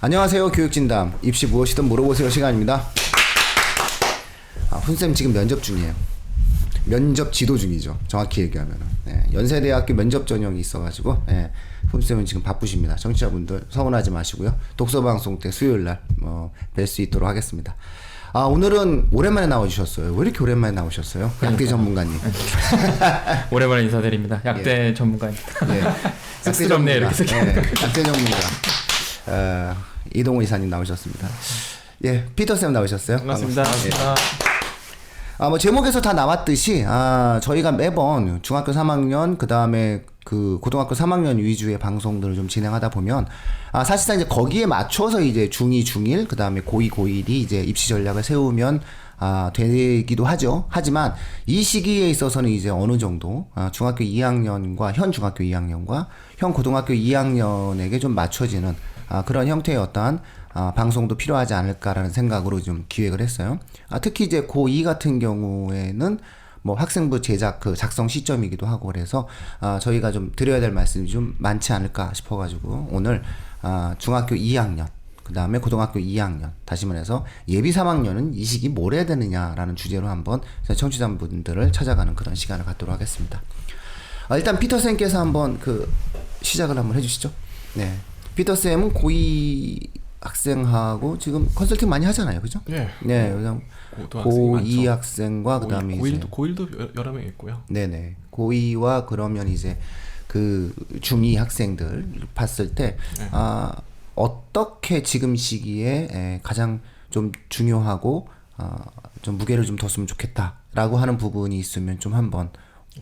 안녕하세요. 교육진담 입시 무엇이든 물어보세요 시간입니다. 훈쌤 지금 면접 중이에요. 면접 지도 중이죠. 정확히 얘기하면은. 네, 연세대학교 면접 전형이 있어가지고 훈쌤은 지금 바쁘십니다. 청취자분들 서운하지 마시고요. 독서방송 때 수요일날 뵐 수 있도록 하겠습니다. 오늘은 오랜만에 나와주셨어요. 왜 이렇게 오랜만에 나오셨어요? 약대 전문가님. 오랜만에 인사드립니다. 약대 전문가입니다. 예. 쑥스럽네요, 이렇게 약대 전문가. 이동훈 이사님 나오셨습니다. 예, 피터쌤 나오셨어요. 반갑습니다. 뭐 제목에서 다 나왔듯이 저희가 매번 중학교 3학년 그다음에 그 고등학교 3학년 위주의 방송들을 좀 진행하다 보면 사실상 이제 거기에 맞춰서 이제 중2, 중1 그다음에 고2, 고1이 이제 입시 전략을 세우면 되기도 하죠. 하지만 이 시기에 있어서는 이제 어느 정도 중학교 2학년과 현 중학교 2학년과 현 고등학교 2학년에게 좀 맞춰지는 그런 형태의 어떠한 방송도 필요하지 않을까라는 생각으로 좀 기획을 했어요. 특히 이제 고2 같은 경우에는 뭐 학생부 제작 그 작성 시점이기도 하고 그래서 저희가 좀 드려야 될 말씀이 좀 많지 않을까 싶어가지고 오늘 중학교 2학년 그 다음에 고등학교 2학년 다시 말해서 예비 3학년은 이 시기 뭘 해야 되느냐라는 주제로 한번 청취자분들을 찾아가는 그런 시간을 갖도록 하겠습니다. 일단 피터쌤께서 한번 그 시작을 한번 해주시죠. 네, 피터쌤은 고2 학생하고 지금 컨설팅 많이 하잖아요, 그죠? 네. 네, 그냥 고2 학생과 그다음에 고1도 여러 명 있고요. 네네. 고2와 그러면 이제 그 중2 학생들 봤을 때 어떻게 지금 시기에 가장 좀 중요하고 좀 무게를 좀 뒀으면 좋겠다라고 하는 부분이 있으면 좀 한번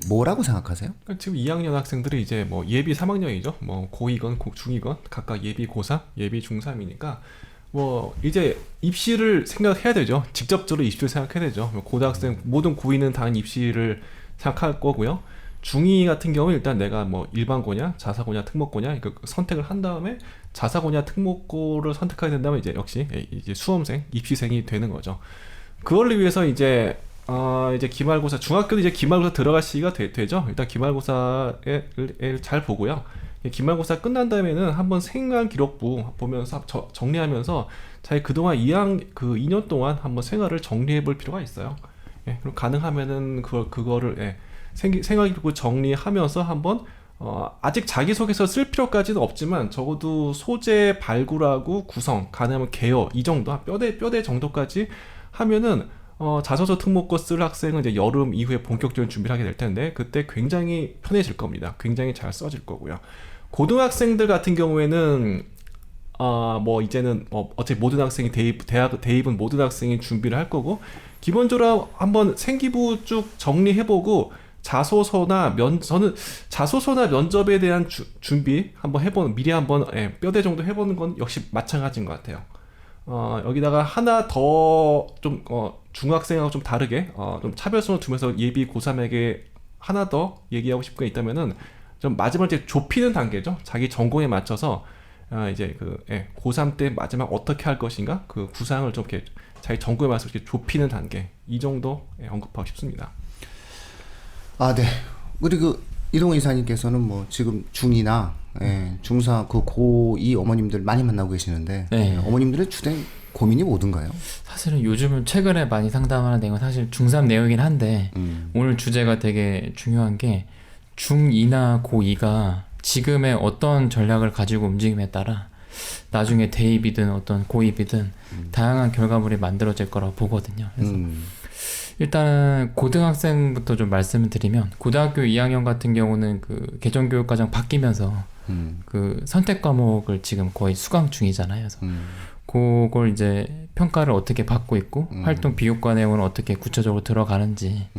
뭐라고 생각하세요? 그러니까 지금 2학년 학생들이 이제 뭐 예비 3학년이죠. 뭐 고2건 중2건 각각 예비 고3, 예비 중3이니까 뭐 이제 입시를 생각해야 되죠. 직접적으로 입시를 생각해야 되죠. 고등학생 모든 고2는 당연히 입시를 생각할 거고요. 중2 같은 경우는 일단 내가 뭐 일반고냐, 자사고냐, 특목고냐 그 선택을 한 다음에 자사고냐, 특목고를 선택하게 된다면 이제 역시 이제 수험생, 입시생이 되는 거죠. 그걸 위해서 이제 기말고사, 중학교도 이제 기말고사 들어갈 시기가 되죠. 일단 기말고사를 잘 보고요. 기말고사 끝난 다음에는 한번 생활 기록부 보면서 정리하면서 자기 그동안 2년 동안 한번 생활을 정리해 볼 필요가 있어요. 예, 그럼 가능하면은 그거를 생활 기록부 정리하면서 한번 아직 자기소개서 쓸 필요까지는 없지만 적어도 소재 발굴하고 구성, 가능하면 개요 이 정도, 뼈대 정도까지 하면은 자소서 특목고 쓸 학생은 이제 여름 이후에 본격적인 준비를 하게 될 텐데 그때 굉장히 편해질 겁니다. 굉장히 잘 써질 거고요. 고등학생들 같은 경우에는 뭐 이제는 어차피 모든 학생이 대학 대입은 모든 학생이 준비를 할 거고 기본적으로 한번 생기부 쭉 정리해보고 저는 자소서나 면접에 대한 준비 한번 미리 한번 뼈대 정도 해보는 건 역시 마찬가지인 것 같아요. 여기다가 하나 더 좀 중학생하고 좀 다르게 좀 차별성을 두면서 예비 고3에게 하나 더 얘기하고 싶은 게 있다면은 좀 마지막에 이제 좁히는 단계죠. 자기 전공에 맞춰서 이제 고3 때 마지막 어떻게 할 것인가 그 구상을 좀 이렇게 자기 전공에 맞춰서 이렇게 좁히는 단계 이 정도 언급하고 싶습니다. 네. 그리고 이동훈 이사님께서는 뭐 지금 중2나 중4 그 고2 어머님들 많이 만나고 계시는데 어머님들의 주된 고민이 뭐든가요? 사실은 요즘은 최근에 많이 상담하는 내용은 사실 중3 내용이긴 한데 오늘 주제가 되게 중요한 게 중2나 고2가 지금의 어떤 전략을 가지고 움직임에 따라 나중에 대입이든 어떤 고입이든 다양한 결과물이 만들어질 거라고 보거든요. 그래서 일단 고등학생부터 좀 말씀을 드리면 고등학교 2학년 같은 경우는 그 개정교육과정 바뀌면서 그 선택 과목을 지금 거의 수강 중이잖아요. 그래서 그걸 이제 평가를 어떻게 받고 있고 활동 비교과 내용은 어떻게 구체적으로 들어가는지에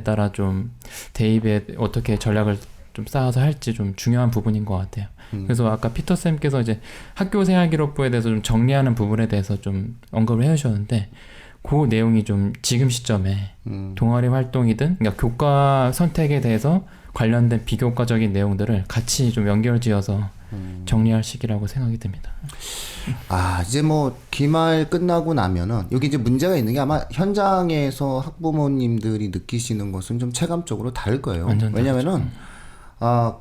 따라 좀 대입에 어떻게 전략을 좀 쌓아서 할지 좀 중요한 부분인 것 같아요. 그래서 아까 피터쌤께서 이제 학교 생활기록부에 대해서 좀 정리하는 부분에 대해서 좀 언급을 해주셨는데 그 내용이 좀 지금 시점에 동아리 활동이든 그러니까 교과 선택에 대해서 관련된 비교과적인 내용들을 같이 좀 연결지어서 정리할 시기라고 생각이 듭니다. 이제 뭐 기말 끝나고 나면은 여기 이제 문제가 있는 게 아마 현장에서 학부모님들이 느끼시는 것은 좀 체감적으로 다를 거예요. 왜냐면은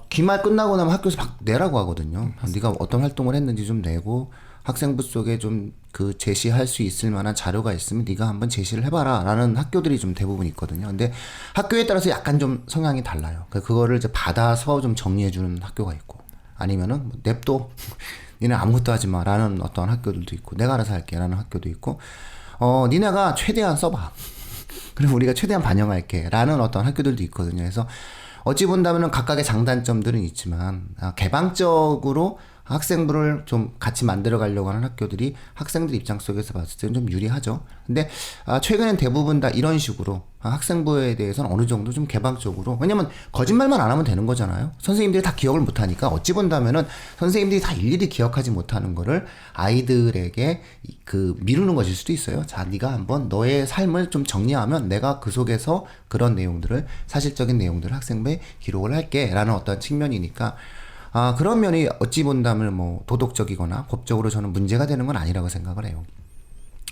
기말 끝나고 나면 학교에서 막 내라고 하거든요. 네가 어떤 활동을 했는지 좀 내고 학생부 속에 좀 그 제시할 수 있을 만한 자료가 있으면 네가 한번 제시를 해봐라 라는 학교들이 좀 대부분 있거든요. 근데 학교에 따라서 약간 좀 성향이 달라요. 그거를 이제 받아서 좀 정리해주는 학교가 있고, 아니면은 뭐 냅둬 니네 아무것도 하지 마 라는 어떤 학교들도 있고, 내가 알아서 할게 라는 학교도 있고, 니네가 최대한 써봐 그럼 우리가 최대한 반영할게 라는 어떤 학교들도 있거든요. 그래서 어찌 본다면 각각의 장단점들은 있지만, 개방적으로 학생부를 좀 같이 만들어 가려고 하는 학교들이 학생들 입장 속에서 봤을 때는 좀 유리하죠. 근데 최근엔 대부분 다 이런 식으로 학생부에 대해서는 어느 정도 좀 개방적으로, 왜냐면 거짓말만 안 하면 되는 거잖아요. 선생님들이 다 기억을 못 하니까 어찌 본다면은 선생님들이 다 일일이 기억하지 못하는 거를 아이들에게 그 미루는 것일 수도 있어요. 자, 네가 한번 너의 삶을 좀 정리하면 내가 그 속에서 그런 내용들을, 사실적인 내용들을 학생부에 기록을 할게 라는 어떤 측면이니까, 그런 면이 어찌 본다면 뭐 도덕적이거나 법적으로 저는 문제가 되는 건 아니라고 생각을 해요.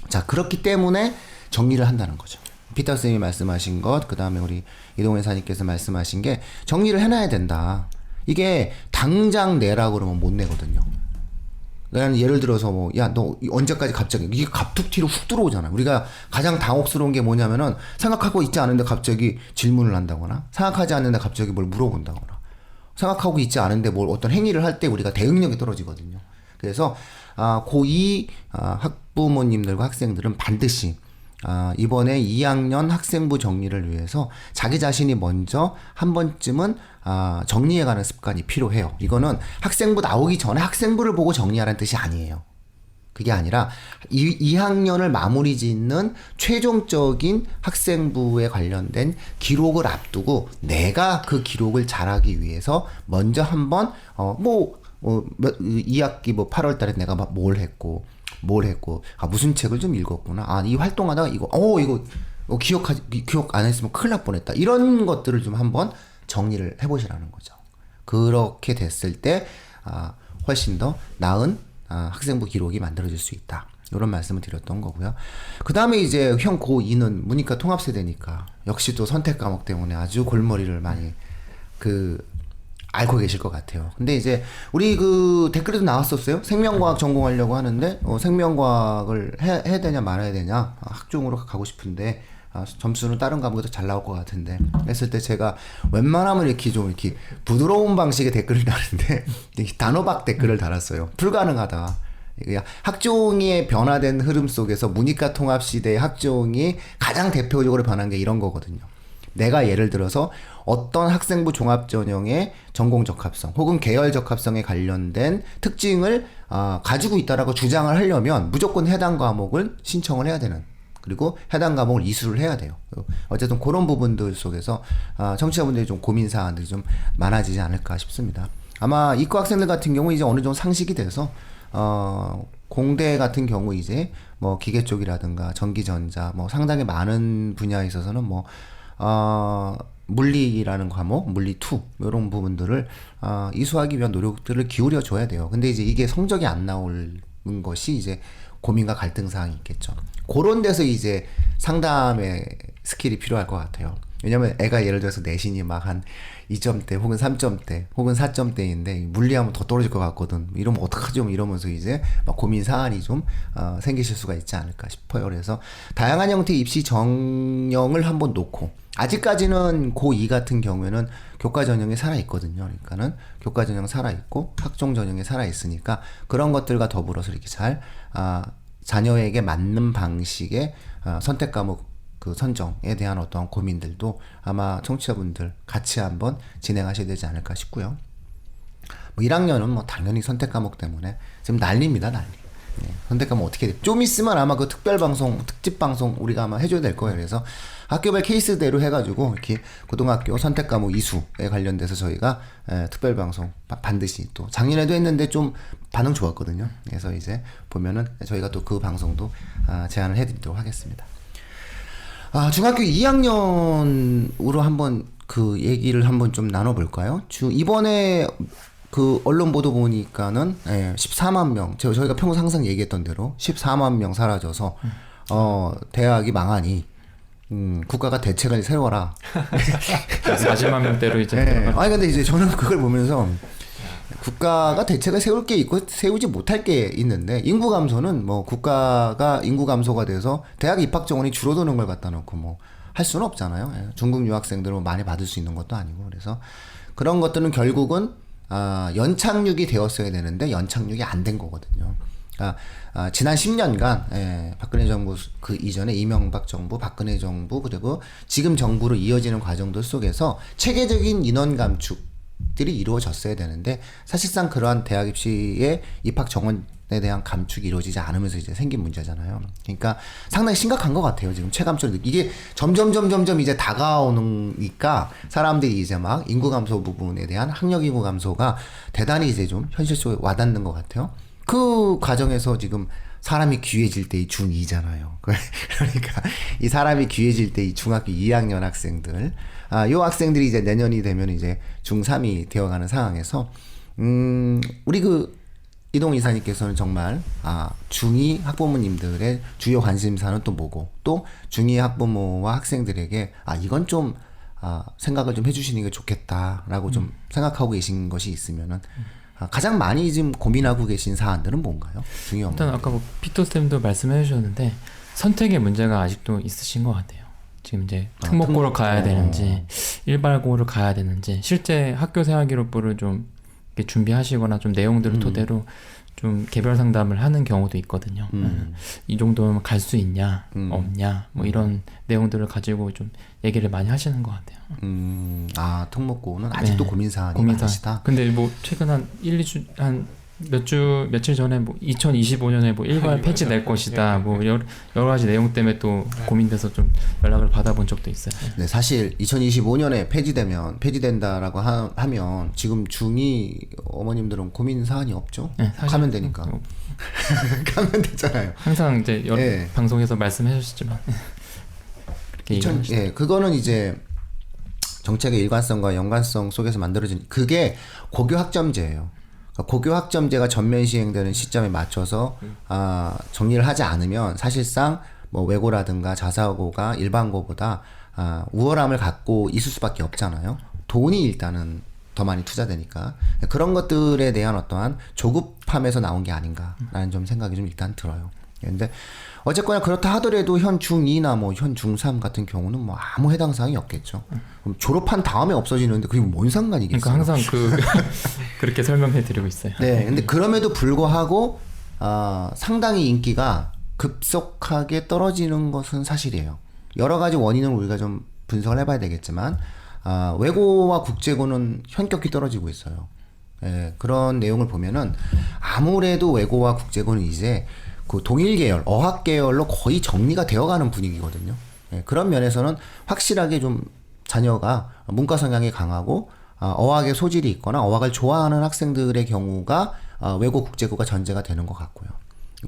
자, 그렇기 때문에 정리를 한다는 거죠. 피터 쌤이 말씀하신 것, 그 다음에 우리 이동현 사님께서 말씀하신 게 정리를 해놔야 된다. 이게 당장 내라고 그러면 못 내거든요. 그러니까 예를 들어서 뭐, 야, 너 언제까지 갑자기, 이게 갑툭튀로 훅 들어오잖아. 우리가 가장 당혹스러운 게 뭐냐면은 생각하고 있지 않은데 갑자기 질문을 한다거나, 생각하지 않는데 갑자기 뭘 물어본다거나, 생각하고 있지 않은데 뭘 어떤 행위를 할 때 우리가 대응력이 떨어지거든요. 그래서 고2 학부모님들과 학생들은 반드시 이번에 2학년 학생부 정리를 위해서 자기 자신이 먼저 한 번쯤은 정리해가는 습관이 필요해요. 이거는 학생부 나오기 전에 학생부를 보고 정리하라는 뜻이 아니에요. 그게 아니라 2학년을 마무리 짓는 최종적인 학생부에 관련된 기록을 앞두고 내가 그 기록을 잘하기 위해서 먼저 한번 2학기 뭐 8월 달에 내가 뭘 했고 무슨 책을 좀 읽었구나. 이 활동하다가 이거 기억 안 했으면 큰일 날 뻔했다. 이런 것들을 좀 한번 정리를 해보시라는 거죠. 그렇게 됐을 때 훨씬 더 나은 학생부 기록이 만들어질 수 있다. 이런 말씀을 드렸던 거고요. 그 다음에 이제 형 고2는 문이과 통합세대니까 역시 또 선택 과목 때문에 아주 골머리를 많이 앓고 계실 것 같아요. 근데 이제 우리 그 댓글에도 나왔었어요. 생명과학 전공하려고 하는데 생명과학을 해야 되냐 말아야 되냐, 학종으로 가고 싶은데 점수는 다른 과목에서 잘 나올 것 같은데 했을 때 제가 웬만하면 이렇게 좀 이렇게 부드러운 방식의 댓글을 다는데 단호박 댓글을 달았어요. 불가능하다. 학종의 변화된 흐름 속에서 문이과 통합 시대의 학종이 가장 대표적으로 변한 게 이런 거거든요. 내가 예를 들어서 어떤 학생부 종합 전형의 전공 적합성 혹은 계열 적합성에 관련된 특징을 가지고 있다라고 주장을 하려면 무조건 해당 과목을 신청을 해야 되는, 그리고 해당 과목을 이수를 해야 돼요. 어쨌든 그런 부분들 속에서 청취자분들이 좀 고민 사안들이 좀 많아지지 않을까 싶습니다. 아마 이과 학생들 같은 경우 이제 어느 정도 상식이 돼서 공대 같은 경우 이제 뭐 기계 쪽이라든가 전기전자 뭐 상당히 많은 분야에 있어서는 뭐 물리라는 과목, 물리2 이런 부분들을 이수하기 위한 노력들을 기울여 줘야 돼요. 근데 이제 이게 성적이 안 나오는 것이 이제 고민과 갈등 사항이 있겠죠. 그런 데서 이제 상담의 스킬이 필요할 것 같아요. 왜냐면 애가 예를 들어서 내신이 막 한 2점대 혹은 3점대 혹은 4점대인데 물리하면 더 떨어질 것 같거든. 이러면 어떡하죠? 이러면서 이제 막 고민 사안이 좀 생기실 수가 있지 않을까 싶어요. 그래서 다양한 형태의 입시 전형을 한번 놓고, 아직까지는 고2 같은 경우에는 교과 전형이 살아있거든요. 그러니까는 교과 전형 살아있고 학종 전형이 살아있으니까 그런 것들과 더불어서 이렇게 잘 자녀에게 맞는 방식의 선택 과목 그 선정에 대한 어떤 고민들도 아마 청취자분들 같이 한번 진행하셔야 되지 않을까 싶고요. 뭐 1학년은 뭐 당연히 선택 과목 때문에 지금 난리입니다, 난리. 선택 과목 어떻게 돼? 좀 있으면 아마 그 특별 방송, 특집 방송 우리가 아마 해줘야 될 거예요. 그래서 학교별 케이스대로 해가지고 이렇게 고등학교 선택 과목 이수에 관련돼서 저희가 특별 방송 반드시, 또 작년에도 했는데 좀 반응 좋았거든요. 그래서 이제 보면은 저희가 또 그 방송도 제안을 해드리도록 하겠습니다. 중학교 2학년으로 한번 그 얘기를 한번 좀 나눠볼까요? 이번에 그 언론 보도 보니까는 14만 명, 저희가 평소 항상 얘기했던 대로 14만 명 사라져서 대학이 망하니 국가가 대책을 세워라. 40만 명대로 이제. 아니 근데 이제 저는 그걸 보면서 국가가 대책을 세울 게 있고 세우지 못할 게 있는데 인구 감소는 뭐 국가가 인구 감소가 돼서 대학 입학 정원이 줄어드는 걸 갖다 놓고 뭐 할 수는 없잖아요. 예. 중국 유학생들은 많이 받을 수 있는 것도 아니고 그래서 그런 것들은 결국은 연착륙이 되었어야 되는데 연착륙이 안 된 거거든요. 지난 10년간 박근혜 정부 그 이전에 이명박 정부, 박근혜 정부 그리고 지금 정부로 이어지는 과정들 속에서 체계적인 인원 감축들이 이루어졌어야 되는데 사실상 그러한 대학 입시의 입학 정원에 대한 감축이 이루어지지 않으면서 이제 생긴 문제잖아요. 그러니까 상당히 심각한 것 같아요. 지금 체감적으로 이게 점점 이제 다가오니까 사람들이 이제 막 인구 감소 부분에 대한 학력 인구 감소가 대단히 이제 좀 현실 속에 와닿는 것 같아요. 그 과정에서 지금 사람이 귀해질 때 이 중2잖아요. 그러니까 이 사람이 귀해질 때 이 중학교 2학년 학생들, 요 학생들이 이제 내년이 되면 이제 중3이 되어가는 상황에서, 우리 이동 이사님께서는 정말, 중2 학부모님들의 주요 관심사는 또 뭐고, 또 중2 학부모와 학생들에게, 이건 좀, 생각을 좀 해주시는 게 좋겠다라고 좀 생각하고 계신 것이 있으면은, 가장 많이 지금 고민하고 계신 사안들은 뭔가요? 중요한 일단 아까 뭐 피터 쌤도 말씀해 주셨는데 선택의 문제가 아직도 있으신 것 같아요. 지금 이제 특목고를 가야 되는지 일반고를 가야 되는지 실제 학교 생활기록부를 좀 이렇게 준비하시거나 좀 내용들을 토대로 좀 개별 상담을 하는 경우도 있거든요. 이 정도면 갈 수 있냐 없냐 뭐 이런 내용들을 가지고 좀 얘기를 많이 하시는 것 같아요. 특목고는 아직도 고민사안이 많으시다. 근데 뭐 최근 한 1-2주 며칠 전에 뭐 2025년에 뭐 일괄 폐지될 것이다. 뭐 여러 가지 내용 때문에 또 고민돼서 좀 연락을 받아본 적도 있어요. 네, 사실 2025년에 폐지된다라고 하면 지금 중2 어머님들은 고민 사안이 없죠. 네, 가면 되니까. 가면 되잖아요. 항상 이제 방송에서 말씀해 주시지만 그렇게 그거는 이제 정책의 일관성과 연관성 속에서 만들어진 그게 고교 학점제예요. 고교 학점제가 전면 시행되는 시점에 맞춰서 정리를 하지 않으면 사실상 뭐 외고라든가 자사고가 일반고보다 우월함을 갖고 있을 수밖에 없잖아요. 돈이 일단은 더 많이 투자되니까 그런 것들에 대한 어떠한 조급함에서 나온 게 아닌가라는 좀 생각이 좀 일단 들어요. 근데 어쨌거나 그렇다 하더라도 현 중2나 뭐 현 중3 같은 경우는 뭐 아무 해당 사항이 없겠죠. 그럼 졸업한 다음에 없어지는데 그게 뭔 상관이겠어요? 그러니까 항상 그렇게 설명해 드리고 있어요. 네, 근데 그럼에도 불구하고 상당히 인기가 급속하게 떨어지는 것은 사실이에요. 여러 가지 원인을 우리가 좀 분석을 해봐야 되겠지만 외고와 국제고는 현격히 떨어지고 있어요. 그런 내용을 보면은 아무래도 외고와 국제고는 이제 그 동일 계열, 어학 계열로 거의 정리가 되어가는 분위기거든요. 그런 면에서는 확실하게 좀 자녀가 문과 성향이 강하고 어학의 소질이 있거나 어학을 좋아하는 학생들의 경우가 외고 국제고가 전제가 되는 것 같고요.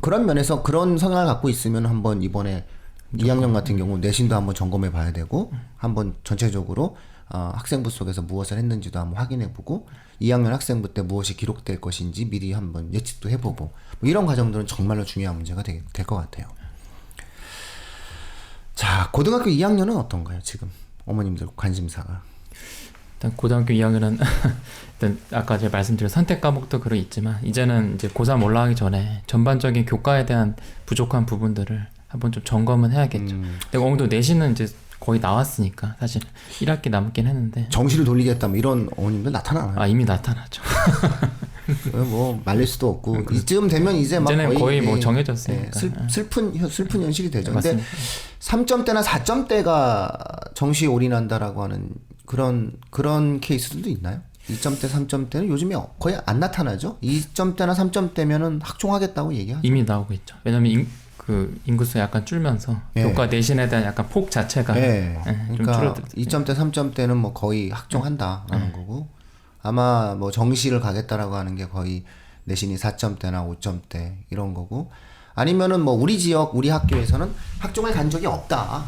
그런 면에서 그런 성향을 갖고 있으면 한번 이번에 2학년 같은 경우 내신도 한번 점검해 봐야 되고 한번 전체적으로 학생부 속에서 무엇을 했는지도 한번 확인해 보고 2학년 학생부 때 무엇이 기록될 것인지 미리 한번 예측도 해보고 뭐 이런 과정들은 정말로 중요한 문제가 될 것 같아요. 자, 고등학교 2학년은 어떤가요? 지금 어머님들 관심사가. 일단 고등학교 2학년은 일단 아까 제가 말씀드린 선택 과목도 그러 있지만 이제는 이제 고3 올라가기 전에 전반적인 교과에 대한 부족한 부분들을 한번 좀 점검은 해야겠죠. 근데 어느 정도 내신은 이제 거의 나왔으니까 사실 1학기 남긴 했는데 정시를 돌리겠다 뭐 이런 어머님들 나타나나요? 이미 나타났죠. 뭐 말릴 수도 없고 이쯤 되면 이제 막 거의 뭐 정해졌으니까 슬픈 현실이 되죠. 근데 맞습니다. 3점대나 4점대가 정시에 올인한다라고 하는 그런 케이스들도 있나요? 2점대, 3점대는 요즘에 거의 안 나타나죠. 2점대나 3점대면은 학종하겠다고 얘기하죠. 이미 나오고 있죠. 왜냐면 인구수 약간 줄면서 교과 내신에 대한 약간 폭 자체가 좀 그러니까 줄어들죠. 2점대, 3점대는 뭐 거의 학종한다라는 거고 아마 뭐 정시를 가겠다라고 하는 게 거의 내신이 4점대나 5점대 이런 거고 아니면은 뭐 우리 지역 우리 학교에서는 학종을 간 적이 없다.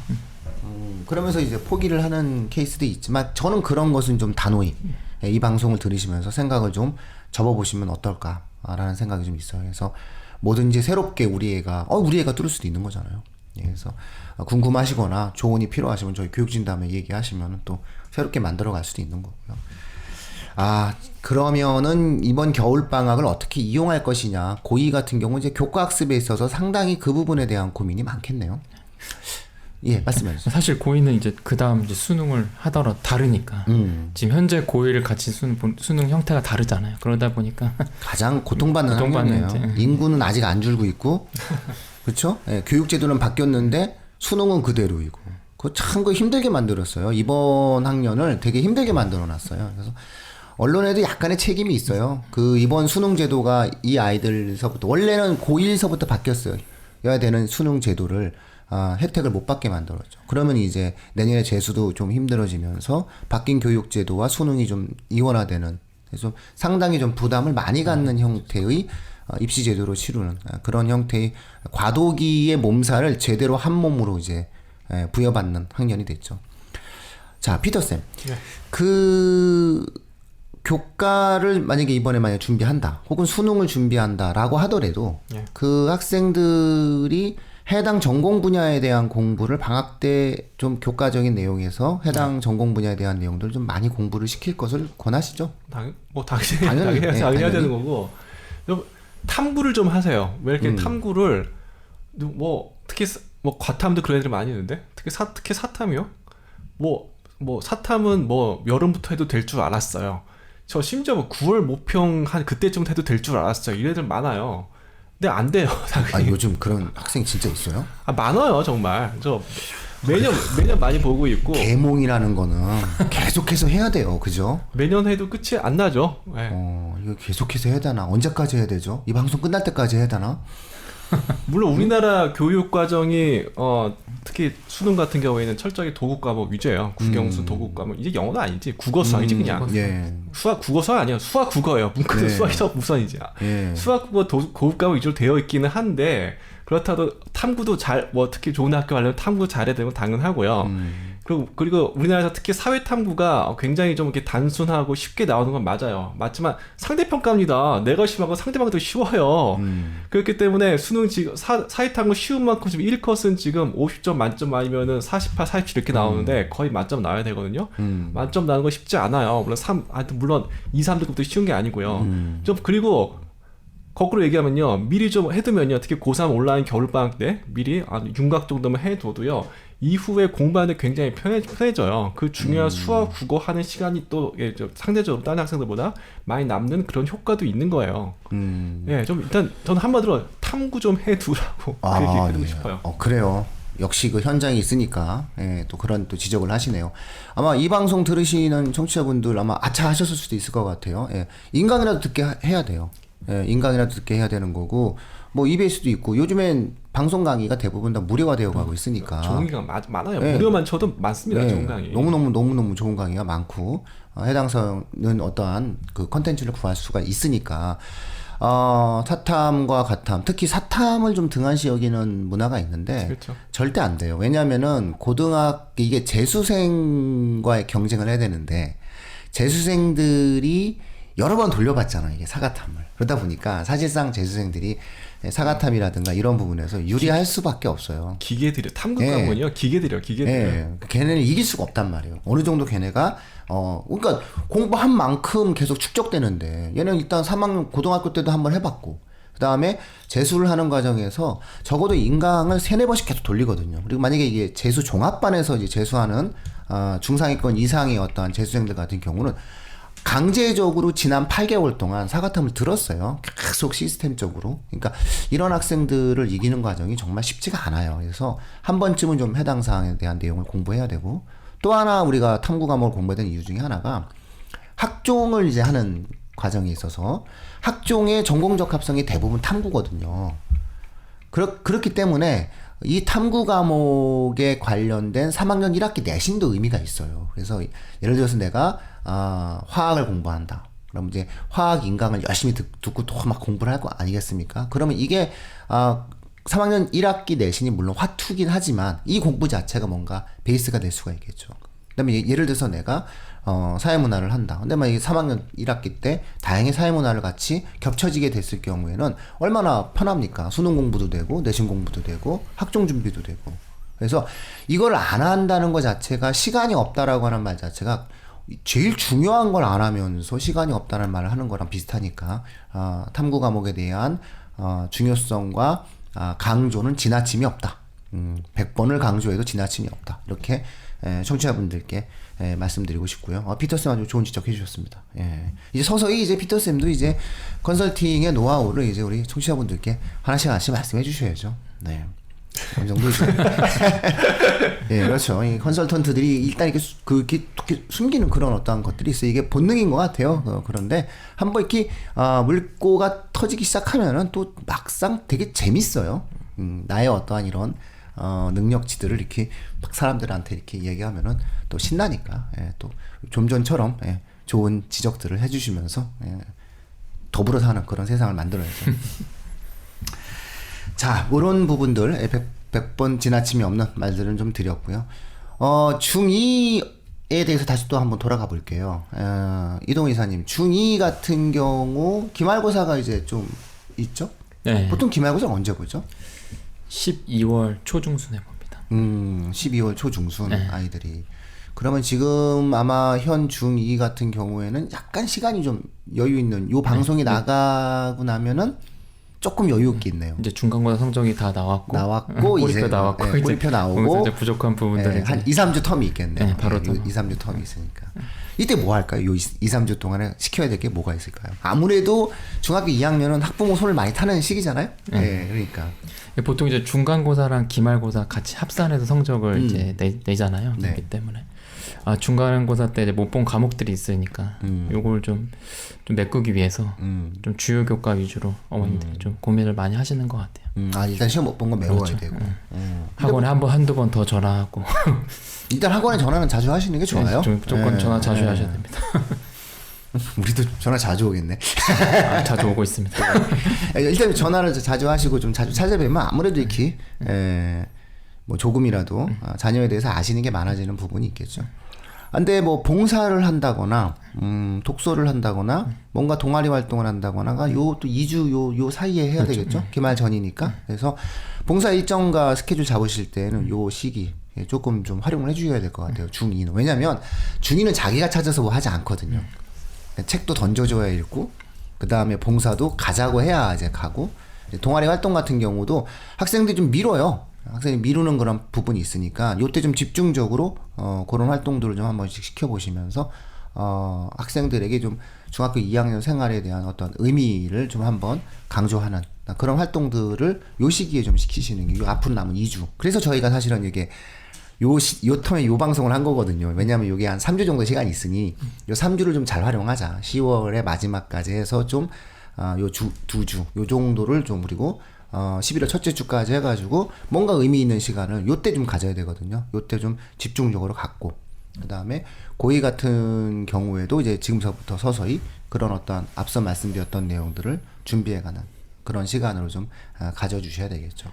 그러면서 이제 포기를 하는 케이스도 있지만 저는 그런 것은 좀 단호히 이 방송을 들으시면서 생각을 좀 접어보시면 어떨까라는 생각이 좀 있어요. 그래서 뭐든지 새롭게 우리 애가 뚫을 수도 있는 거잖아요. 그래서 궁금하시거나 조언이 필요하시면 저희 교육진담에 얘기하시면 또 새롭게 만들어 갈 수도 있는 거고요. 그러면은 이번 겨울 방학을 어떻게 이용할 것이냐. 고2 같은 경우 이제 교과 학습에 있어서 상당히 그 부분에 대한 고민이 많겠네요. 예, 말씀해 주세요. 사실 고2는 이제 그 다음 이제 수능을 하더라도 다르니까 지금 현재 고1을 같이 수능 형태가 다르잖아요. 그러다 보니까 가장 고통받는 고통받는 학년이에요. 인구는 아직 안 줄고 있고, 그렇죠? 예, 교육제도는 바뀌었는데 수능은 그대로이고, 그거 참 힘들게 만들었어요. 이번 학년을 되게 힘들게 만들어놨어요. 그래서 언론에도 약간의 책임이 있어요. 그 이번 수능 제도가 이 아이들서부터 원래는 고1서부터 바뀌었어요. 여야 되는 수능 제도를 혜택을 못 받게 만들었죠. 그러면 이제 내년에 재수도 좀 힘들어지면서 바뀐 교육제도와 수능이 좀 이원화되는, 그래서 상당히 좀 부담을 많이 갖는 형태의 입시제도로 치르는 그런 형태의 과도기의 몸살을 제대로 한 몸으로 이제 부여받는 학년이 됐죠. 자, 피터쌤. 네. 그 교과를 만약에 이번에 만약 준비한다, 혹은 수능을 준비한다라고 하더라도 네. 그 학생들이 해당 전공 분야에 대한 공부를 방학 때 좀 교과적인 내용에서 해당 전공 분야에 대한 내용들을 좀 많이 공부를 시킬 것을 권하시죠? 당연히 해야 당연히. 되는 거고, 좀 탐구를 좀 하세요. 왜 이렇게 탐구를 뭐 특히 뭐 과탐도 그런 애들 많이 있는데 특히 사탐이요? 뭐 사탐은 뭐 여름부터 해도 될 줄 알았어요. 저 심지어 뭐 9월 모평 한 그때쯤 해도 될 줄 알았어요. 이런 애들 많아요. 근데 안 돼요. 당연히. 요즘 그런 학생 진짜 있어요? 많아요, 정말. 저 매년 많이 보고 있고. 계몽이라는 거는 계속해서 해야 돼요, 그죠? 매년 해도 끝이 안 나죠. 네. 이거 계속해서 해야 되나? 언제까지 해야 되죠? 이 방송 끝날 때까지 해야 되나? 물론 우리나라 교육 과정이 특히 수능 같은 경우에는 철저히 도국 과목 위주예요. 국영수 도국 과목. 이제 영어는 아니지. 국어 수학이지 그냥. 예. 수학 국어 수학 아니야. 수학 국어예요. 문과는 네. 수학이 우선이지. 예. 수학 국어 고급 과목 위주로 되어 있기는 한데 그렇다도 탐구도 특히 좋은 학교 가려면 탐구 잘해야 되는 건 당연하고요. 그리고 우리나라에서 특히 사회 탐구가 굉장히 좀 이렇게 단순하고 쉽게 나오는 건 맞아요. 맞지만 상대평가입니다. 내가 심하고 상대방도 쉬워요. 그렇기 때문에 수능 지금 사회 탐구 쉬운 만큼 지금 1컷은 지금 50점 만점 아니면은 48, 47 이렇게 나오는데 거의 만점 나와야 되거든요. 만점 나는 거 쉽지 않아요. 물론 2, 3등급도 쉬운 게 아니고요. 좀 그리고 거꾸로 얘기하면요, 미리 좀 해두면요, 특히 고3 온라인 겨울방학 때 미리 윤곽 정도만 해둬도요, 이후에 공부하는데 굉장히 편해져요. 그 중요한 수학, 국어 하는 시간이 또 상대적으로 다른 학생들보다 많이 남는 그런 효과도 있는 거예요. 예, 좀 일단 저는 한마디로 탐구 좀 해두라고 그렇게 해두고 싶어요. 그래요. 역시 그 현장에 있으니까 또 그런 또 지적을 하시네요. 아마 이 방송 들으시는 청취자분들 아마 아차 하셨을 수도 있을 것 같아요. 인강이라도 듣게 해야 돼요. 인강이라도 듣게 해야 되는 거고, 뭐 EBS도 있고 요즘엔 방송 강의가 대부분 다 무료가 되어 가고 있으니까. 좋은 강의 많아요. 무료만 쳐도 많습니다. 좋은 강의. 너무너무 좋은 강의가 많고, 해당 사항은 어떠한 그 컨텐츠를 구할 수가 있으니까. 사탐과 가탐, 특히 사탐을 좀 등한시 여기는 문화가 있는데, 그렇죠. 절대 안 돼요. 왜냐면은 이게 재수생과의 경쟁을 해야 되는데, 재수생들이 여러 번 돌려봤잖아요, 이게 사과탐을. 그러다 보니까 사실상 재수생들이 사과탐이라든가 이런 부분에서 유리할 수밖에 없어요. 기계들이요. 탐구 과목은요. 기계들이요. 걔네는 이길 수가 없단 말이에요. 어느 정도 걔네가 그러니까 공부한 만큼 계속 축적되는데, 얘는 일단 3학년 고등학교 때도 한번 해봤고, 그 다음에 재수를 하는 과정에서 적어도 인강을 3-4번씩 계속 돌리거든요. 그리고 만약에 이게 재수 종합반에서 이제 재수하는 중상위권 이상의 어떠한 재수생들 같은 경우는 강제적으로 지난 8개월 동안 사과탐을 들었어요. 계속 시스템적으로. 그러니까 이런 학생들을 이기는 과정이 정말 쉽지가 않아요. 그래서 한 번쯤은 좀 해당 사항에 대한 내용을 공부해야 되고, 또 하나 우리가 탐구 과목을 공부해야 되는 이유 중에 하나가 학종을 이제 하는 과정에 있어서 학종의 전공적 합성이 대부분 탐구거든요. 그렇기 때문에 이 탐구 과목에 관련된 3학년 1학기 내신도 의미가 있어요. 그래서 예를 들어서 내가 화학을 공부한다. 그럼 이제 화학 인강을 열심히 듣고 또 막 공부를 할 거 아니겠습니까? 그러면 이게 3학년 1학기 내신이 물론 화투긴 하지만 이 공부 자체가 뭔가 베이스가 될 수가 있겠죠. 그다음에 예를 들어서 내가 사회문화를 한다. 근데 만약에 3학년 1학기 때 다행히 사회문화를 같이 겹쳐지게 됐을 경우에는 얼마나 편합니까? 수능 공부도 되고 내신 공부도 되고 학종 준비도 되고. 그래서 이걸 안 한다는 것 자체가, 시간이 없다라고 하는 말 자체가 제일 중요한 걸 안 하면서 시간이 없다는 말을 하는 거랑 비슷하니까 탐구 과목에 대한 중요성과 강조는 지나침이 없다. 100번을 강조해도 지나침이 없다. 이렇게 청취자분들께 말씀드리고 싶고요. 피터쌤 아주 좋은 지적 해주셨습니다. 이제 서서히 이제 피터쌤도 이제 컨설팅의 노하우를 이제 우리 청취자분들께 하나씩 말씀해 주셔야죠. 네. 어느 정도 이제. 예, 그렇죠. 이 컨설턴트들이 일단 이렇게 숨기는 그런 어떠한 것들이 있어요. 이게 본능인 것 같아요. 그런데 한번 이렇게 물꼬가 터지기 시작하면은 또 막상 되게 재밌어요. 나의 어떠한 이런 능력치들을 이렇게 막 사람들한테 이렇게 얘기하면은 또 신나니까 또 좀 전처럼 좋은 지적들을 해주시면서 더불어 사는 그런 세상을 만들어야죠. 자, 이런 부분들 100번 지나침이 없는 말들은 좀 드렸고요. 중2에 대해서 다시 또 한번 돌아가 볼게요. 이동훈 이사님, 중2 같은 경우 기말고사가 이제 좀 있죠? 네. 보통 기말고사 언제 보죠? 12월 초중순에 봅니다. 12월 초중순 네. 아이들이. 그러면 지금 아마 현 중2 같은 경우에는 약간 시간이 좀 여유 있는 요 방송이 나가고 나면은 조금 여유 있게 있네요. 이제 중간고사 성적이 다 나왔고 이제 꼬리표 나왔고 이제 꼬리표 나오고 거기서 이제 부족한 부분들이 한 2, 3주 텀이 있겠네요. 네, 바로 2, 3주 텀이 있으니까. 이때 뭐 할까요? 요 2, 3주 동안에 시켜야 될 게 뭐가 있을까요? 아무래도 중학교 2학년은 학부모 손을 많이 타는 시기잖아요. 네, 그러니까. 보통 이제 중간고사랑 기말고사 같이 합산해서 성적을 이제 내잖아요. 네. 그렇기 때문에 중간고사 때 이제 못 본 과목들이 있으니까 요걸 좀 메꾸기 위해서 좀 주요 교과 위주로 어머님들이 좀 고민을 많이 하시는 것 같아요. 일단 시험 못 본 거 외워야 그렇죠. 되고. 학원에 한두 번 더 전화하고 일단 학원에 전화는 자주 하시는 게 좋아요. 네, 무조건 전화 자주 하셔야 됩니다. 우리도 전화 자주 오겠네. 자주 오고 있습니다. 일단 전화를 자주 하시고 좀 자주 찾아뵈면 아무래도 이렇게 뭐 조금이라도 자녀에 대해서 아시는 게 많아지는 부분이 있겠죠. 근데 뭐 봉사를 한다거나 독서를 한다거나 뭔가 동아리 활동을 한다거나가 요 또 2주 요 사이에 해야 그렇죠. 되겠죠. 기말 전이니까. 그래서 봉사 일정과 스케줄 잡으실 때는 요 시기 조금 좀 활용을 해주셔야 될 것 같아요. 중2는. 왜냐면 중2는 자기가 찾아서 뭐 하지 않거든요. 책도 던져줘야 읽고 그 다음에 봉사도 가자고 해야 이제 가고 동아리 활동 같은 경우도 학생들이 좀 미뤄요. 학생이 미루는 그런 부분이 있으니까 요때 좀 집중적으로 그런 활동들을 좀 한 번씩 시켜보시면서 학생들에게 좀 중학교 2학년 생활에 대한 어떤 의미를 좀 한번 강조하는 그런 활동들을 요 시기에 좀 시키시는 게 요 앞으로 남은 2주. 그래서 저희가 사실은 이게 요 텀에 요 방송을 한 거거든요. 왜냐면 요게 한 3주 정도 시간이 있으니 요 3주를 좀 잘 활용하자. 10월의 마지막까지 해서 좀 요 2주 요 정도를 좀 그리고 11월 첫째 주까지 해가지고 뭔가 의미 있는 시간을 요때 좀 가져야 되거든요. 요때 좀 집중적으로 갖고 그 다음에 고2 같은 경우에도 이제 지금서부터 서서히 그런 어떤 앞서 말씀드렸던 내용들을 준비해가는 그런 시간으로 좀 가져주셔야 되겠죠.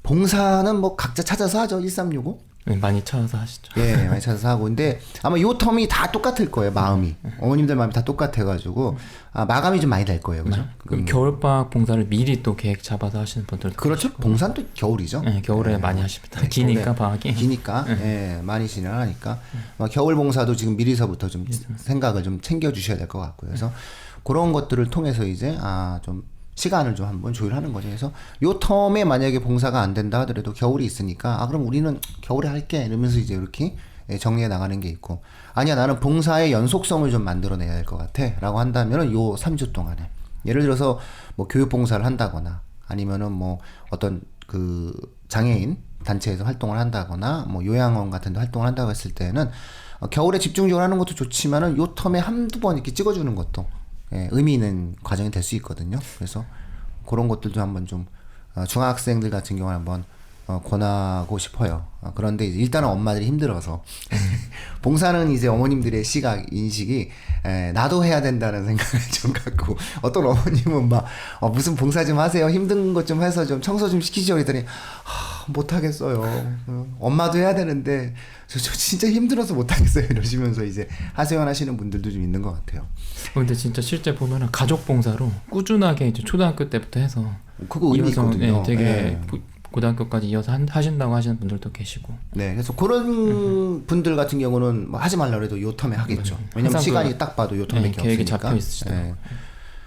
봉사는 뭐 각자 찾아서 하죠. 1365. 네, 많이 찾아서 하시죠. 예, 많이 찾아서 하고. 근데 아마 요 텀이 다 똑같을 거예요. 마음이. 어머님들 마음이 다 똑같아가지고 마감이 좀 많이 될 거예요. 그죠? 그럼 겨울방학 봉사를 미리 또 계획 잡아서 하시는 분들도 그렇죠. 봉사는 또 겨울이죠. 네, 겨울에 많이 하십니다. 네, 기니까 겨울에 방학이. 기니까 많이 진행하니까 겨울 봉사도 지금 미리서부터 좀 생각을 좀 챙겨주셔야 될 것 같고요. 그래서 그런 것들을 통해서 이제 좀 시간을 좀 한번 조율하는 거죠. 그래서 요 텀에 만약에 봉사가 안 된다 하더라도 겨울이 있으니까 그럼 우리는 겨울에 할게 이러면서 이제 이렇게 정리해 나가는 게 있고 아니야 나는 봉사의 연속성을 좀 만들어내야 될 것 같아 라고 한다면은 요 3주 동안에 예를 들어서 뭐 교육 봉사를 한다거나 아니면은 뭐 어떤 그 장애인 단체에서 활동을 한다거나 뭐 요양원 같은 데 활동을 한다고 했을 때는 겨울에 집중적으로 하는 것도 좋지만은 요 텀에 한두 번 이렇게 찍어주는 것도 의미 있는 과정이 될 수 있거든요. 그래서 그런 것들도 한번 좀 중학생들 같은 경우는 한번 권하고 싶어요. 그런데 이제 일단은 엄마들이 힘들어서 봉사는 이제 어머님들의 시각 인식이 나도 해야 된다는 생각을 좀 갖고 어떤 어머님은 막 무슨 봉사 좀 하세요. 힘든 것 좀 해서 좀 청소 좀 시키죠. 그랬더니 못하겠어요. 엄마도 해야 되는데 저 진짜 힘들어서 못하겠어요. 이러시면서 이제 하소연 하시는 분들도 좀 있는 것 같아요. 근데 진짜 실제 보면은 가족 봉사로 꾸준하게 이제 초등학교 때부터 해서 그거 의미 이어서, 있거든요. 되게 네. 고등학교까지 이어서 하신다고 하시는 분들도 계시고. 네, 그래서 그런 분들 같은 경우는 뭐 하지 말라 그래도 요 텀에 하겠죠. 왜냐면 항상 시간이 딱 봐도 요 텀밖에 계획이 없으니까. 잡혀 있으시더라고요. 네.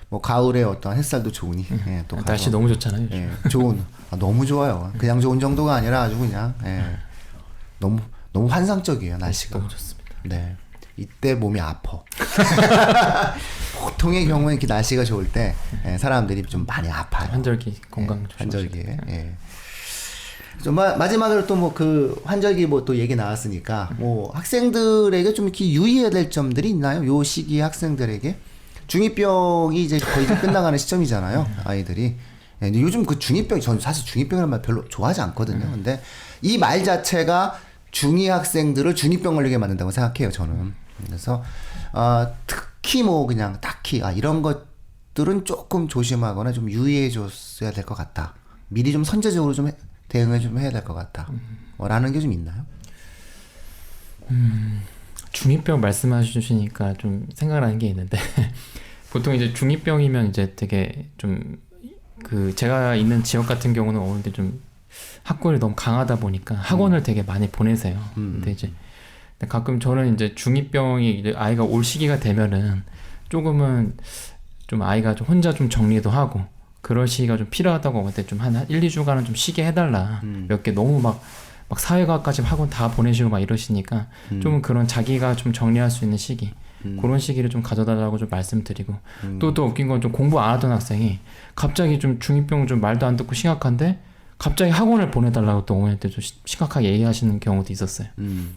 뭐 가을에 어떤 햇살도 좋으니 또 날씨 가서, 너무 좋잖아요. 요즘. 좋은 너무 좋아요. 그냥 좋은 정도가 아니라 아주 그냥 너무 환상적이에요 날씨가. 너무 좋습니다. 네, 이때 몸이 아파. 보통의 경우에 이렇게 날씨가 좋을 때 사람들이 좀 많이 아파요. 환절기 건강 환절기에. 좀 마지막으로 또 뭐 그 환절기 뭐 또 얘기 나왔으니까 뭐 학생들에게 좀 이렇게 유의해야 될 점들이 있나요? 요 시기에 학생들에게 중2병이 이제 거의 이제 끝나가는 시점이잖아요, 아이들이. 근데 요즘 그 중2병, 저는 사실 중2병이라는 말 별로 좋아하지 않거든요. 근데 이 말 자체가 중2 학생들을 중2병 걸리게 만든다고 생각해요, 저는. 그래서 특히 뭐 그냥 딱히 이런 것들은 조금 조심하거나 좀 유의해 줬어야 될 것 같다. 미리 좀 선제적으로 좀 대응을 좀 해야 될 것 같다. 라는 게 좀 있나요? 중2병 말씀하시니까 좀 생각나는 게 있는데 보통 이제 중2병이면 이제 되게 좀 그 제가 있는 지역 같은 경우는 어른들 좀 학군이 너무 강하다 보니까 학원을 되게 많이 보내세요. 근데 이제 가끔 저는 이제 중2병이 이제 아이가 올 시기가 되면은 조금은 좀 아이가 좀 혼자 좀 정리도 하고 그럴 시기가 좀 필요하다고 그때 좀 한 1, 2주간은 좀 쉬게 해달라. 몇 개 너무 막 사회과까지 학원 다 보내시고 막 이러시니까 좀 그런 자기가 좀 정리할 수 있는 시기 그런 시기를 좀 가져달라고 좀 말씀드리고 또 웃긴 건 좀 공부 안 하던 학생이 갑자기 좀 중2병 좀 말도 안 듣고 심각한데 갑자기 학원을 보내달라고 또 어머니한테 좀 심각하게 얘기하시는 경우도 있었어요.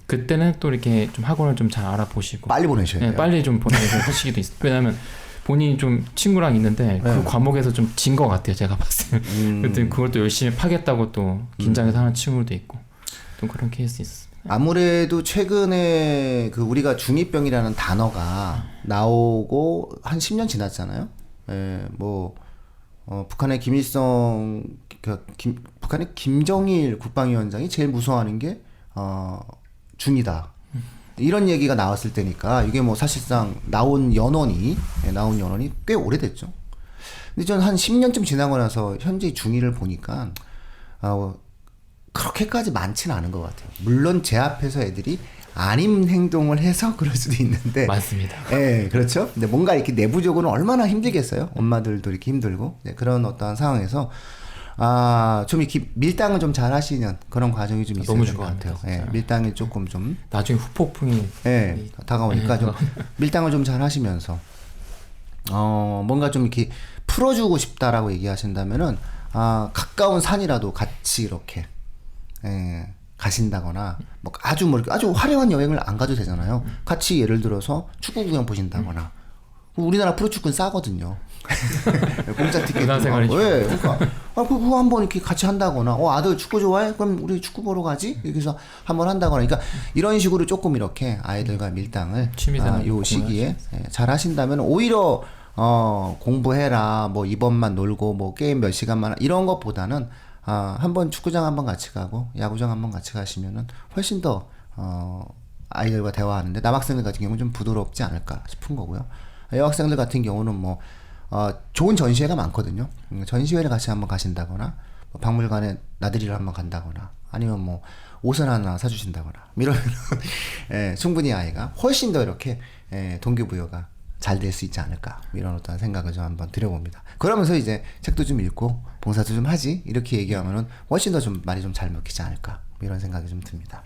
그때는 또 이렇게 좀 학원을 좀 잘 알아보시고 빨리 보내셔야 돼요. 빨리 좀 보내서 하시기도 있어요. 왜냐하면 본인이 좀 친구랑 있는데 그 과목에서 좀 진 것 같아요. 제가 봤을 때. 그때 그걸 또 열심히 파겠다고 또 긴장해서 하는 친구도 있고 또 그런 케이스 있었어요. 아무래도 최근에 그 우리가 중2병이라는 단어가 나오고 한 10년 지났잖아요. 뭐 북한의 김일성 북한의 김정일 국방위원장이 제일 무서워하는 게 중이다. 이런 얘기가 나왔을 때니까 이게 뭐 사실상 나온 연원이 꽤 오래됐죠. 근데 저는 한 10년쯤 지나고 나서 현재 중2를 보니까 그렇게까지 많지는 않은 것 같아요. 물론 제 앞에서 애들이 아닌 행동을 해서 그럴 수도 있는데. 맞습니다. 예, 그렇죠. 근데 뭔가 이렇게 내부적으로는 얼마나 힘들겠어요. 엄마들도 이렇게 힘들고. 그런 어떠한 상황에서, 좀 이렇게 밀당을 좀 잘 하시는 그런 과정이 좀 있어야 될 것 같아요. 예, 밀당이 조금 좀. 나중에 후폭풍이. 다가오니까 좀 밀당을 좀 잘 하시면서, 뭔가 좀 이렇게 풀어주고 싶다라고 얘기하신다면은, 가까운 산이라도 같이 이렇게, 가신다거나 뭐 아주 화려한 여행을 안 가도 되잖아요. 같이 예를 들어서 축구 구경 보신다거나. 우리나라 프로축구는 싸거든요. 공짜 티켓. 그러니까 그거 한번 이렇게 같이 한다거나. 아들 축구 좋아해? 그럼 우리 축구 보러 가지? 이렇게 해서 한번 한다거나. 그러니까 이런 식으로 조금 이렇게 아이들과 밀당을 요 시기에 잘 하신다면 오히려 공부해라, 뭐 이번만 놀고 뭐 게임 몇 시간만 이런 것보다는 한번 축구장 한번 같이 가고 야구장 한번 같이 가시면은 훨씬 더 아이들과 대화하는데 남학생들 같은 경우는 좀 부드럽지 않을까 싶은 거고요. 여학생들 같은 경우는 뭐 좋은 전시회가 많거든요. 전시회를 같이 한번 가신다거나 뭐 박물관에 나들이를 한번 간다거나 아니면 뭐 옷을 하나 사주신다거나 이러면 충분히 아이가 훨씬 더 이렇게 동기부여가 잘 될 수 있지 않을까 이런 어떤 생각을 좀 한번 드려봅니다. 그러면서 이제 책도 좀 읽고 봉사도 좀 하지 이렇게 얘기하면은 훨씬 더 좀 말이 좀 잘 먹히지 않을까 이런 생각이 좀 듭니다.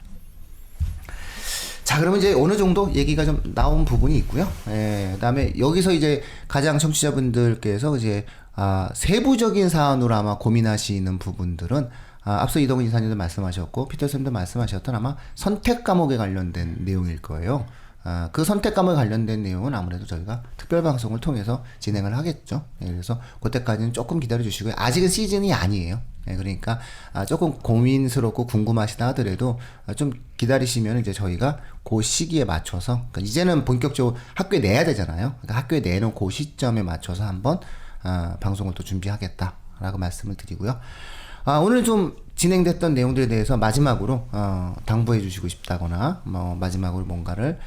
자, 그러면 이제 어느 정도 얘기가 좀 나온 부분이 있고요. 그다음에 여기서 이제 가장 청취자분들께서 이제 세부적인 사안으로 아마 고민하시는 부분들은 앞서 이동훈 이사님도 말씀하셨고 피터쌤도 말씀하셨던 아마 선택 과목에 관련된 내용일 거예요. 그 선택 과목에 관련된 내용은 아무래도 저희가 특별방송을 통해서 진행을 하겠죠. 그래서 그때까지는 조금 기다려 주시고요. 아직은 시즌이 아니에요. 그러니까 조금 고민스럽고 궁금하시다 하더라도 좀 기다리시면 이제 저희가 그 시기에 맞춰서 그러니까 이제는 본격적으로 학교에 내야 되잖아요. 그러니까 학교에 내놓은 그 시점에 맞춰서 한번 방송을 또 준비하겠다라고 말씀을 드리고요. 오늘 좀 진행됐던 내용들에 대해서 마지막으로 당부해 주시고 싶다거나 뭐 마지막으로 뭔가를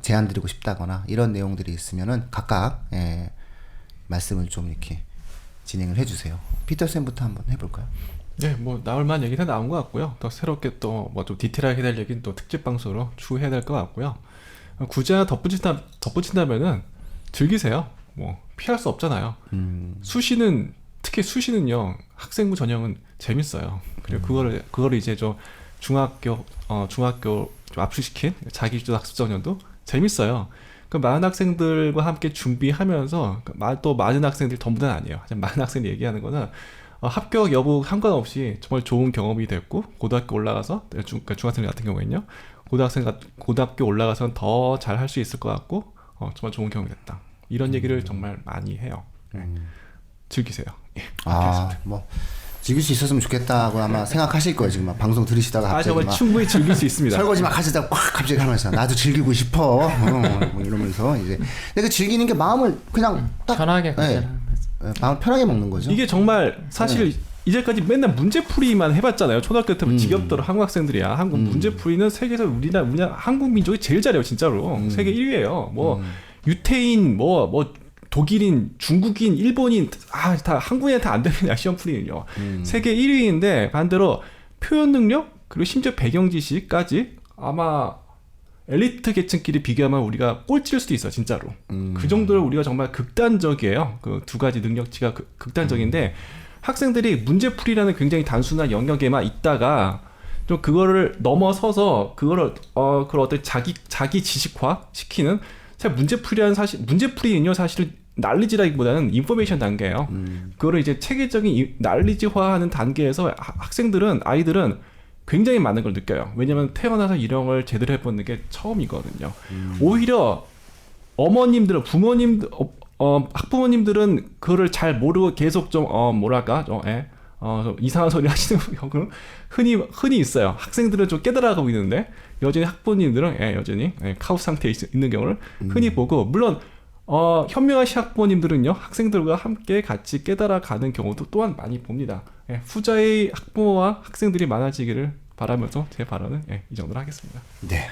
제안 드리고 싶다거나 이런 내용들이 있으면은 각각 말씀을 좀 이렇게 진행을 해주세요. 피터쌤부터 한번 해볼까요? 네, 뭐 나올 만한 얘기 다 나온 것 같고요. 더 새롭게 또 뭐 좀 디테일하게 될 얘기는 또 특집 방송으로 추후해야 될 것 같고요. 굳이 하나 덧붙인다면은 즐기세요. 뭐 피할 수 없잖아요. 수시는 특히 수시는요 학생부 전형은 재밌어요. 그리고 그거를 이제 좀 중학교 좀 압축시킨 자기주도 학습 전형도 재밌어요. 그 많은 학생들과 함께 준비하면서 또 많은 학생들이 전부는 아니에요. 하지만 많은 학생들이 얘기하는 거는 합격 여부 상관없이 정말 좋은 경험이 됐고 고등학교 올라가서 그러니까 중학생 같은 경우에는요 고등학교 올라가서는 더 잘 할 수 있을 것 같고 정말 좋은 경험이 됐다. 이런 얘기를 정말 많이 해요. 즐기세요. 예, 뭐 즐길 수 있었으면 좋겠다고 아마 생각하실 거예요. 지금 막 방송 들으시다가 갑자기 정말 막 충분히 즐길 수 있습니다. 설거지 막 하시다가 꽉 갑자기 하면서 나도 즐기고 싶어 뭐 이러면서 이제 근데 그 즐기는 게 마음을 그냥 딱 편하게 네, 가져라. 마음 편하게 먹는 거죠. 이게 정말 사실 이제까지 맨날 문제풀이만 해봤잖아요. 초등학교 때부터 지겹더라 한국 학생들이야. 한국 문제풀이는 세계에서 우리나라 한국 민족이 제일 잘해요, 진짜로. 세계 1위예요. 뭐 유태인, 뭐 독일인, 중국인, 일본인 다 한국인은 다 안 됩니다. 시험풀이는요. 세계 1위인데 반대로 표현 능력 그리고 심지어 배경 지식까지 아마 엘리트 계층끼리 비교하면 우리가 꼴찌일 수도 있어, 진짜로. 그 정도로 우리가 정말 극단적이에요. 그 두 가지 능력치가 극단적인데 학생들이 문제풀이라는 굉장히 단순한 영역에만 있다가 좀 그거를 넘어서서 그걸 어떤 자기 지식화 시키는 사실 문제풀이는요 사실 난리지라기보다는 인포메이션 단계예요. 그거를 이제 체계적인 난리지화하는 단계에서 아이들은 굉장히 많은 걸 느껴요. 왜냐면 태어나서 이런 걸 제대로 해보는 게 처음이거든요. 오히려 어머님들은 학부모님들은 그거를 잘 모르고 계속 좀 좀 이상한 소리 하시는 경우는 흔히 있어요. 학생들은 좀 깨달아가고 있는데 여전히 학부모님들은 여전히 카오스 상태에 있는 경우를 흔히 보고 물론 현명하신 학부모님들은요 학생들과 함께 같이 깨달아가는 경우도 또한 많이 봅니다. 후자의 학부모와 학생들이 많아지기를 바라면서 제 발언은 이 정도로 하겠습니다. 네.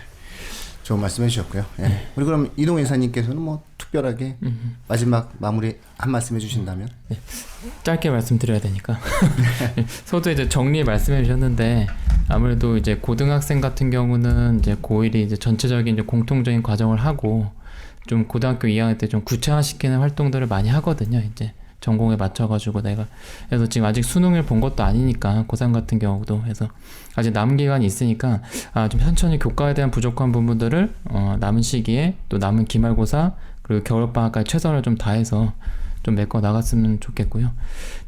좋은 말씀 해주셨고요. 예. 우리 그럼 이동 인사님께서는 뭐 특별하게 마지막 마무리 한 말씀 해주신다면? 짧게 말씀드려야 되니까. 저도 이제 정리 말씀해 주셨는데 아무래도 이제 고등학생 같은 경우는 이제 고1이 이제 전체적인 이제 공통적인 과정을 하고 좀 고등학교 2학년 때 좀 구체화시키는 활동들을 많이 하거든요. 이제 전공에 맞춰가지고 내가 그래서 지금 아직 수능을 본 것도 아니니까 고3 같은 경우도 해서 아직 남은 기간이 있으니까 좀 천천히 교과에 대한 부족한 부분들을 남은 시기에 또 남은 기말고사 그리고 겨울방학까지 최선을 좀 다해서 좀 메꿔 나갔으면 좋겠고요.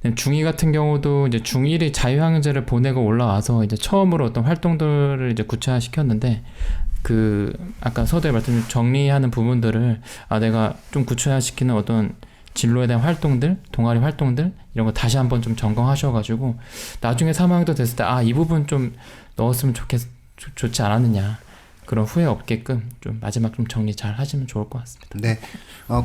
중2 같은 경우도 이제 중1이 자유학년제를 보내고 올라와서 이제 처음으로 어떤 활동들을 이제 구체화 시켰는데 아까 서두에 말씀드린 정리하는 부분들을 내가 좀 구체화 시키는 어떤 진로에 대한 활동들, 동아리 활동들 이런 거 다시 한번 좀 점검하셔가지고 나중에 3학년도 됐을 때 이 부분 좀 넣었으면 좋지 않았느냐 그런 후회 없게끔 좀 마지막 좀 정리 잘 하시면 좋을 것 같습니다. 네.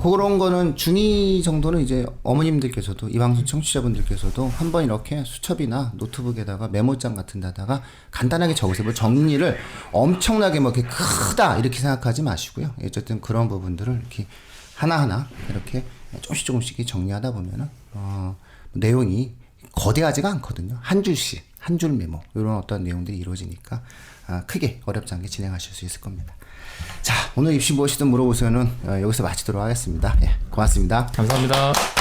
그런 거는 중2 정도는 이제 어머님들께서도 이 방송 청취자분들께서도 한번 이렇게 수첩이나 노트북에다가 메모장 같은 데다가 간단하게 적으세요. 뭐 정리를 엄청나게 뭐 이렇게 크다 이렇게 생각하지 마시고요. 어쨌든 그런 부분들을 이렇게 하나하나 이렇게 조금씩 정리하다 보면은 내용이 거대하지가 않거든요. 한 줄씩 한 줄 메모 이런 어떤 내용들이 이루어지니까 크게 어렵지 않게 진행하실 수 있을 겁니다. 자, 오늘 입시 무엇이든 물어보세요는 여기서 마치도록 하겠습니다. 고맙습니다. 감사합니다.